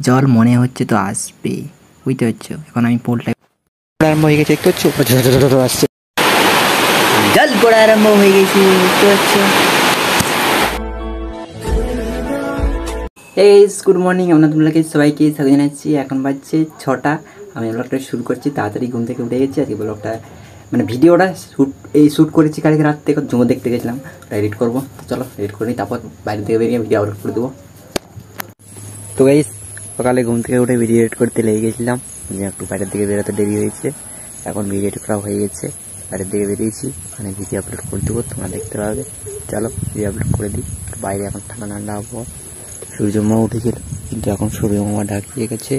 জল মনে হচ্ছে তো আসবে, বুঝতে পারছো? এখন আমি পোলটা আরম্ভ হয়ে গেছে, দেখতে পাচ্ছ? আসছে, জল পড়া আরম্ভ হয়ে গেছে, দেখতে পাচ্ছ? গুড মর্নিং, আপনাদেরকে সবাইকে স্বাগত জানাচ্ছি। এখন বাজছে 6টা। আমি ব্লগটা শুরু করছি, তাড়াতাড়ি ঘুম থেকে উঠে গেছি। আজকে ব্লগটা মানে ভিডিওটা শ্যুট করেছি কালকে রাত থেকে, জমা দেখতে গেছিলাম, এডিট করবো। তো চলো এডিট করে নিই, তারপর বাইরে থেকে বেরিয়ে ভিডিও আপলোড করে দেবো। তো গাইস, সকালে ঘুম থেকে উঠে ভিডিও এডিট করতে লেগে গেছিলাম, একটু বাইরের দিকে বেরোতে দেরি হয়েছে। এখন ভিডিও এডিট করা হয়ে গেছে, বাইরের দিকে বেরিয়েছি, ওখানে ভিডিও আপলোড করে দেবো, তোমরা দেখতে পাবে। চলো ভিডিও আপলোড করে দিই। বাইরে এখন ঠান্ডা ঠান্ডা আবহাওয়া, সূর্যমা উঠেছিল কিন্তু এখন সূর্যমা ঢাকিয়ে গেছে,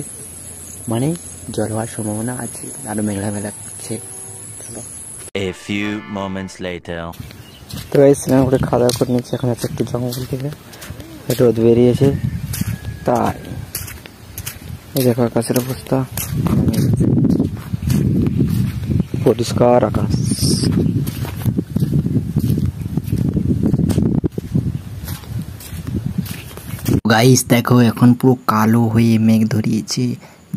মানে জল হওয়ার সম্ভাবনা আছে, আরো মেঘলা মেঘলা করছে। চলো A few moments later. তো স্নান করে খাওয়া দাওয়া করে নিচ্ছি। এখন আছে একটু জঙ্গল থেকে রোদ বেরিয়েছে, তাই এই দেখো আকাশের অবস্থা, পরিষ্কার আকাশ। গাইস দেখো, এখন পুরো কালো হয়ে মেঘ ধরিয়েছে,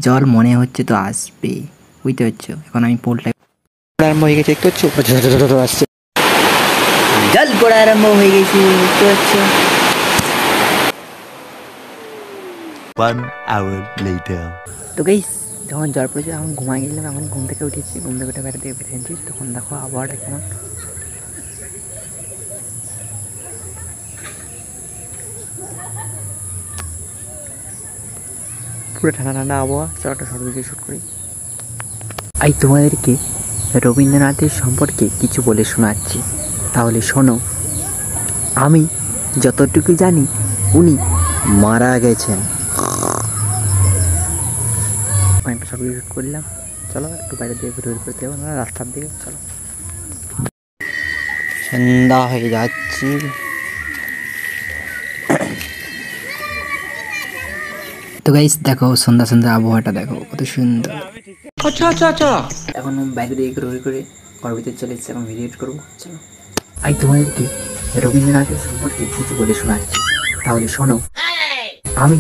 জল মনে হচ্ছে তো আসবে, বুঝতে পারছো? এখন আমি পোলটা আরম্ভ হয়ে গেছে, দেখতে পাচ্ছ? আসছে, জল পড়া আরম্ভ হয়ে গেছে, দেখতে পাচ্ছ? 1 hour later. তো গাইস, যখন জল পড়েছে এখন ঘুমাই গেছিলাম, এখন ঘুম থেকে উঠেছি, ঘুম থেকে উঠে বাইরে থেকে বেরিয়েছি। তখন দেখো আবহাওয়াটা কেমন, পুরো ঠান্ডা ঠান্ডা আবহাওয়া। চলো একটা শর্ট ভিডিও শ্যুট করি। আমি তোমাদেরকে রবীন্দ্রনাথের সম্পর্কে কিছু বলে শোনাচ্ছি, তাহলে শোনো। আমি যতটুকু জানি উনি মারা গেছেন। একটা শর্ট ভিডিও শ্যুট করলাম, চলো একটু বাইরে দিয়ে ঘুরে ঘুরে করতে হবে, রাস্তার দিকে চলো। সন্ধ্যা হয়ে যাচ্ছি, তো গাইস দেখো সন্ধ্যা সন্ধ্যা আবহাওয়াটা দেখো কত সুন্দর। আচ্ছা আচ্ছা আচ্ছা, এখন বাইরে দিয়ে ঘুরে ঘুরে ঘর ভিতরে চলে এসেছি, এখন ভিডিও এডিট করবো। চলো আমি তোমাদেরকে রবীন্দ্রনাথের সম্পর্কে কিছু বলে শোনাচ্ছি, তাহলে শোনো। আমি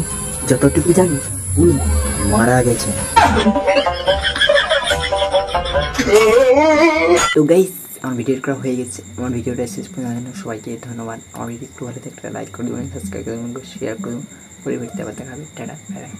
যতটুকু জানি উনি মারা গেছেন। তো গাইস, আমার ভিডিও করা হয়ে গেছে। আমার ভিডিওটা শেষ পর্যন্ত সবাইকে ধন্যবাদ। আমার ভিডিও একটু ভালো থাকলে লাইক করে দেবেন, সাবস্ক্রাইব করে দেবেন, শেয়ার করে দেবেন। পরিবর্তে আবার দেখা হবে। Tata, bye bye.